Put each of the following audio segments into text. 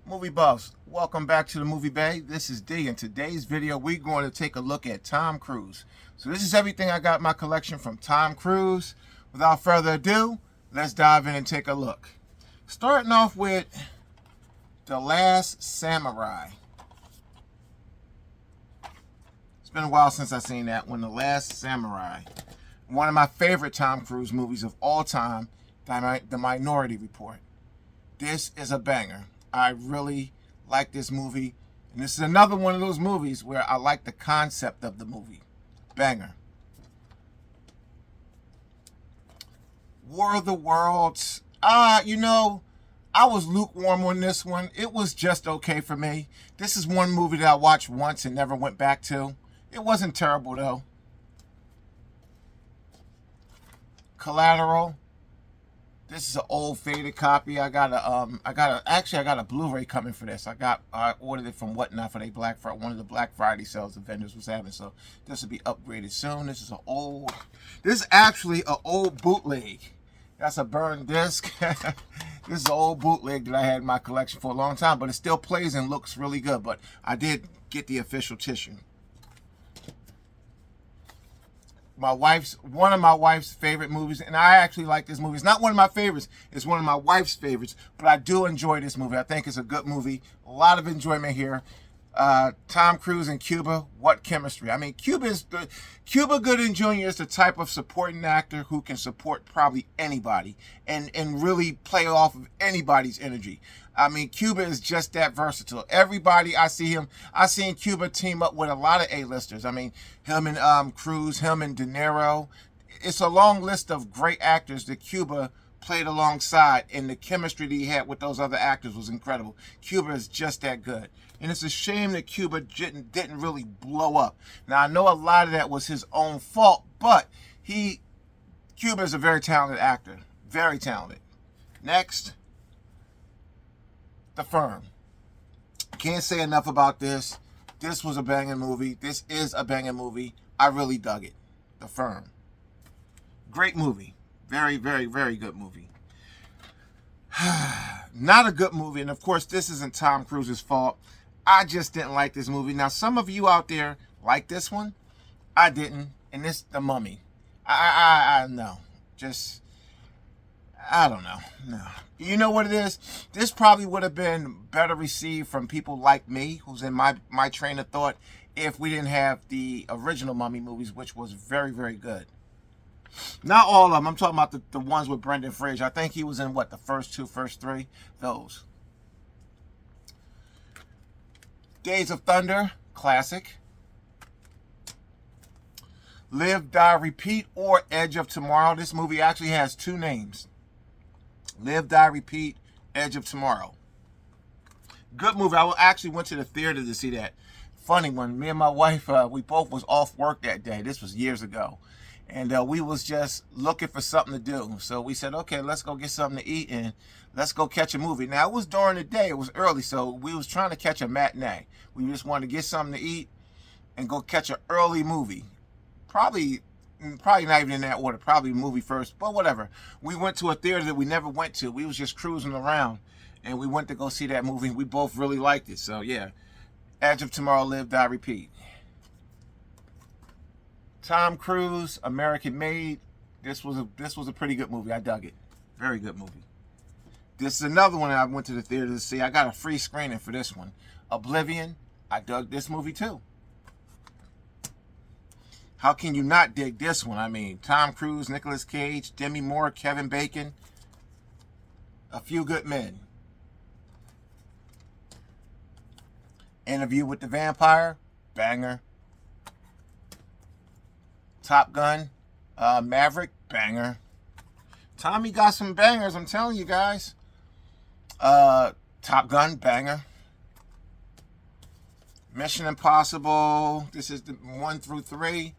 Movie buffs, welcome back to the Movie Bay. This is D. In today's video, we're going to take a look at Tom Cruise. So this is everything I got in my collection from Tom Cruise. Without further ado, let's dive in and take a look. Starting off with The Last Samurai. It's been a while since I've seen that one, The Last Samurai. One of my favorite Tom Cruise movies of all time, The Minority Report. This is a banger. I really like this movie. And this is another one of those movies where I like the concept of the movie. Banger. War of the Worlds. I was lukewarm on this one. It was just okay for me. This is one movie that I watched once and never went back to. It wasn't terrible though. Collateral. This is an old faded copy. I got a Blu-ray coming for this. I ordered it from Whatnot for one of the Black Friday sales the vendors was having. So this will be upgraded soon. This is actually an old bootleg. That's a burned disc. This is an old bootleg that I had in my collection for a long time, but it still plays and looks really good. But I did get the official tissue. One of my wife's favorite movies, and I actually like this movie. It's not one of my favorites, it's one of my wife's favorites, but I do enjoy this movie. I think it's a good movie. A lot of enjoyment here. Tom Cruise in Cuba, what chemistry. I mean, Cuba Gooding Jr. is the type of supporting actor who can support probably anybody and really play off of anybody's energy. I mean, Cuba is just that versatile. Everybody I seen Cuba team up with a lot of A-listers. I mean, him and Cruise, him and De Niro. It's a long list of great actors that Cuba played alongside, and the chemistry that he had with those other actors was incredible. Cuba is just that good. And it's a shame that Cuba didn't really blow up. Now, I know a lot of that was his own fault, but Cuba is a very talented actor. Very talented. Next, The Firm. Can't say enough about this. This was a banging movie. This is a banging movie. I really dug it. The Firm. Great movie. Very, very, very good movie. Not a good movie, and of course, this isn't Tom Cruise's fault. I just didn't like this movie. Now, some of you out there like this one. I didn't. And this, The Mummy. I don't know. No. You know what it is? This probably would have been better received from people like me, who's in my train of thought, if we didn't have the original Mummy movies, which was very, very good. Not all of them. I'm talking about the ones with Brendan Fraser. I think he was in, the first two, first three? Those. Days of Thunder, classic. Live, Die, Repeat, or Edge of Tomorrow. This movie actually has two names. Live, Die, Repeat, Edge of Tomorrow. Good movie. I actually went to the theater to see that. Funny one. Me and my wife, we both was off work that day. This was years ago. And we was just looking for something to do. So we said, okay, let's go get something to eat and let's go catch a movie. Now, it was during the day. It was early, so we was trying to catch a matinee. We just wanted to get something to eat and go catch an early movie. Probably not even in that order. Probably movie first, but whatever. We went to a theater that we never went to. We was just cruising around, and we went to go see that movie. We both really liked it. So, yeah. Edge of Tomorrow, Live, Die, Repeat. Tom Cruise, American Made. This was a pretty good movie. I dug it. Very good movie. This is another one I went to the theater to see. I got a free screening for this one. Oblivion. I dug this movie too. How can you not dig this one? I mean, Tom Cruise, Nicolas Cage, Demi Moore, Kevin Bacon. A Few Good Men. Interview with the Vampire. Banger. Top Gun, Maverick, banger. Tommy got some bangers, I'm telling you guys. Top Gun, banger. Mission Impossible, this is the 1 through 3.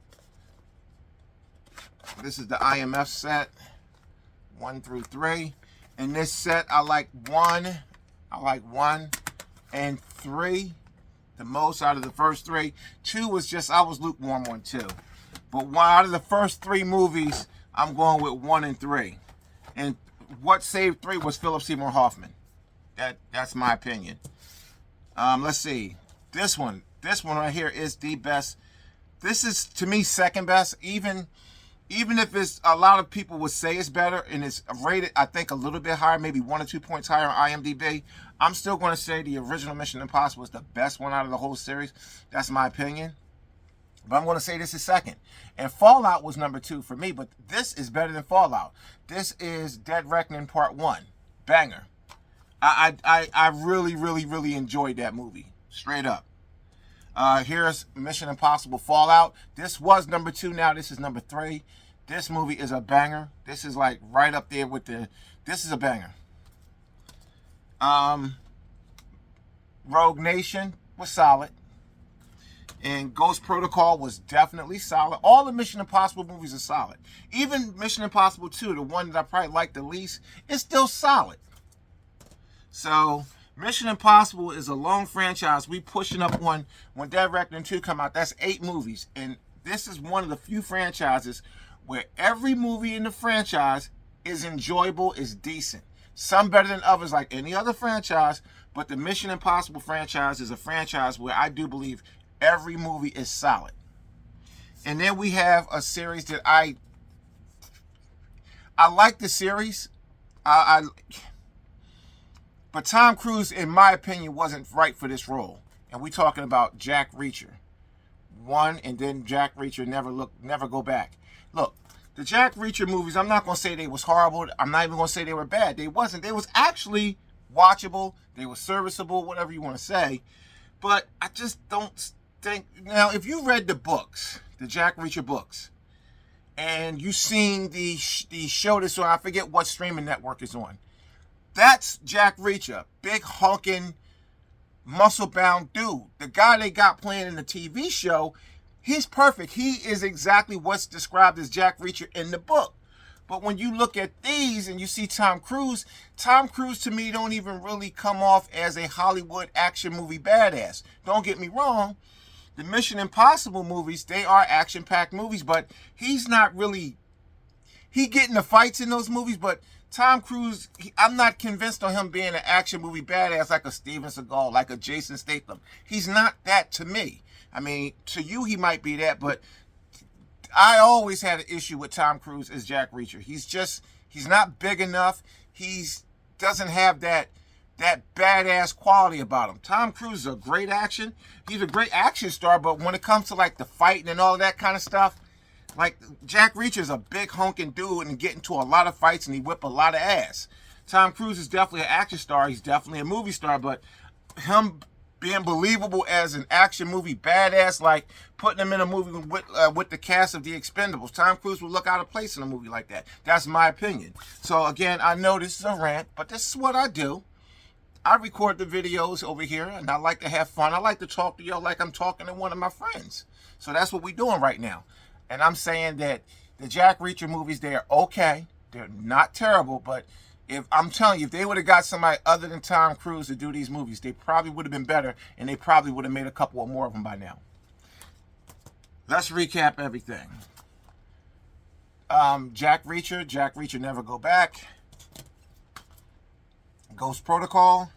This is the IMF set, 1 through 3. In this set, I like 1 and 3 the most out of the first 3. 2 was just, I was lukewarm on 2. But out of the first 3 movies, I'm going with 1 and 3. And what saved 3 was Philip Seymour Hoffman. That's my opinion. Let's see. This one right here is the best. This is, to me, second best. Even if it's, a lot of people would say it's better and it's rated, I think, a little bit higher, maybe 1 or 2 points higher on IMDb, I'm still going to say the original Mission Impossible is the best one out of the whole series. That's my opinion. But I'm going to say this is second. And Fallout was number 2 for me, but this is better than Fallout. This is Dead Reckoning Part 1. Banger. I really, really, really enjoyed that movie. Straight up. Here's Mission Impossible Fallout. This was number 2 now. This is number 3. This movie is a banger. This is like right up there with this is a banger. Rogue Nation was solid. And Ghost Protocol was definitely solid. All the Mission Impossible movies are solid. Even Mission Impossible 2, the one that I probably like the least, is still solid. So, Mission Impossible is a long franchise. We pushing up one. When Dead Reckoning 2 come out, that's 8 movies. And this is one of the few franchises where every movie in the franchise is enjoyable, is decent. Some better than others, like any other franchise. But the Mission Impossible franchise is a franchise where I do believe every movie is solid. And then we have a series that I like the series. But Tom Cruise, in my opinion, wasn't right for this role. And we're talking about Jack Reacher. 1, and then Jack Reacher, never go back. Look, the Jack Reacher movies, I'm not going to say they was horrible. I'm not even going to say they were bad. They wasn't. They was actually watchable. They were serviceable, whatever you want to say. But I just don't think... Now, if you read the books, the Jack Reacher books, and you seen the show that's on, I forget what streaming network is on, that's Jack Reacher, big hulking, muscle-bound dude. The guy they got playing in the TV show, he's perfect. He is exactly what's described as Jack Reacher in the book. But when you look at these and you see Tom Cruise to me don't even really come off as a Hollywood action movie badass. Don't get me wrong. The Mission Impossible movies, they are action-packed movies, but he's not really... He getting the fights in those movies, but Tom Cruise, I'm not convinced on him being an action movie badass like a Steven Seagal, like a Jason Statham. He's not that to me. I mean, to you he might be that, but I always had an issue with Tom Cruise as Jack Reacher. He's not big enough. He doesn't have that badass quality about him. Tom Cruise is a great action. He's a great action star, but when it comes to like the fighting and all that kind of stuff, like, Jack Reacher's a big honking dude and get into a lot of fights and he whip a lot of ass. Tom Cruise is definitely an action star. He's definitely a movie star, but him being believable as an action movie badass, like putting him in a movie with the cast of The Expendables, Tom Cruise would look out of place in a movie like that. That's my opinion. So, again, I know this is a rant, but this is what I do. I record the videos over here, and I like to have fun. I like to talk to y'all like I'm talking to one of my friends. So that's what we're doing right now. And I'm saying that the Jack Reacher movies, they're okay. They're not terrible, but I'm telling you, if they would have got somebody other than Tom Cruise to do these movies, they probably would have been better, and they probably would have made a couple or more of them by now. Let's recap everything. Jack Reacher, Never Go Back. Ghost Protocol.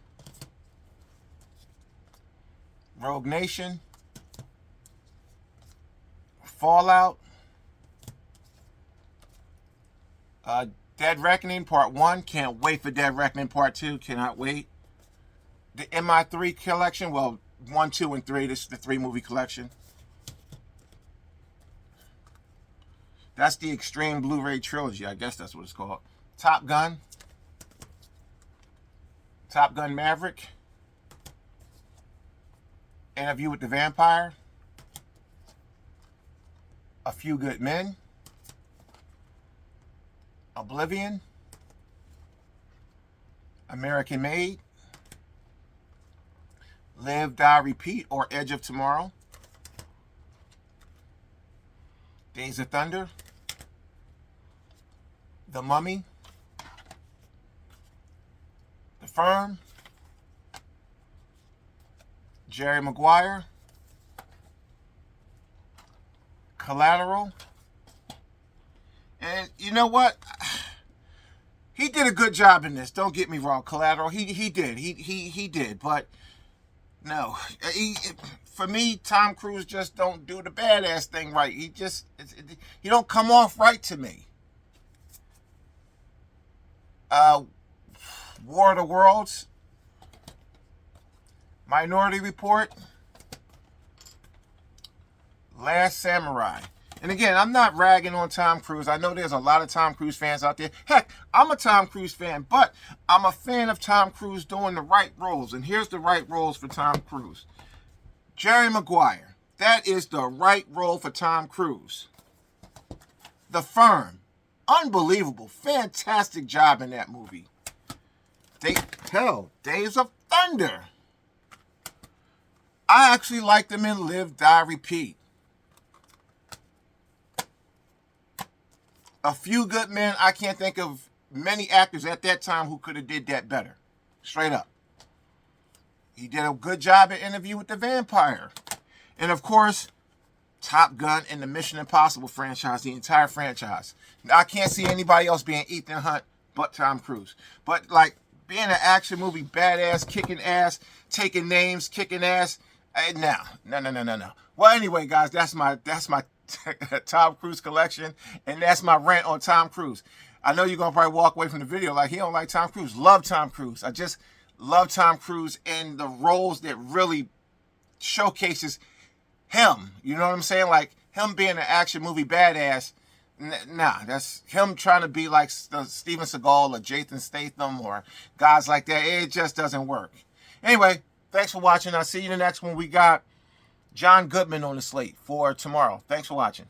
Rogue Nation. Fallout. Dead Reckoning Part 1. Can't wait for Dead Reckoning Part 2. Cannot wait. The MI3 collection. Well, 1, 2, and 3. This is the 3-movie collection. That's the Extreme Blu-ray Trilogy. I guess that's what it's called. Top Gun. Top Gun Maverick. Interview with the Vampire. A Few Good Men. Oblivion. American Made. Live, Die, Repeat, or Edge of Tomorrow. Days of Thunder. The Mummy. The Firm. Jerry Maguire. Collateral. And you know what? he did a good job in this. Don't get me wrong, Collateral. He did. He did. But no, for me, Tom Cruise just don't do the badass thing right. He don't come off right to me. War of the Worlds, Minority Report, Last Samurai. And again, I'm not ragging on Tom Cruise. I know there's a lot of Tom Cruise fans out there. Heck, I'm a Tom Cruise fan, but I'm a fan of Tom Cruise doing the right roles. And here's the right roles for Tom Cruise. Jerry Maguire. That is the right role for Tom Cruise. The Firm. Unbelievable. Fantastic job in that movie. Days of Thunder. I actually liked him in Live, Die, Repeat. A Few Good Men. I can't think of many actors at that time who could have did that better. Straight up. He did a good job at Interview with the Vampire. And of course, Top Gun and the Mission Impossible franchise, the entire franchise. Now, I can't see anybody else being Ethan Hunt but Tom Cruise. But like being an action movie, badass, kicking ass, taking names, kicking ass, no. Well, anyway, guys, that's my Tom Cruise collection, and that's my rant on Tom Cruise. I know you're gonna probably walk away from the video like he don't like Tom Cruise. Love Tom Cruise. I just love Tom Cruise in the roles that really showcases him. You know what I'm saying? Like him being an action movie badass. Nah, that's him trying to be like Steven Seagal or Jason Statham or guys like that. It just doesn't work. Anyway, thanks for watching. I'll see you in the next one. We got John Goodman on the slate for tomorrow. Thanks for watching.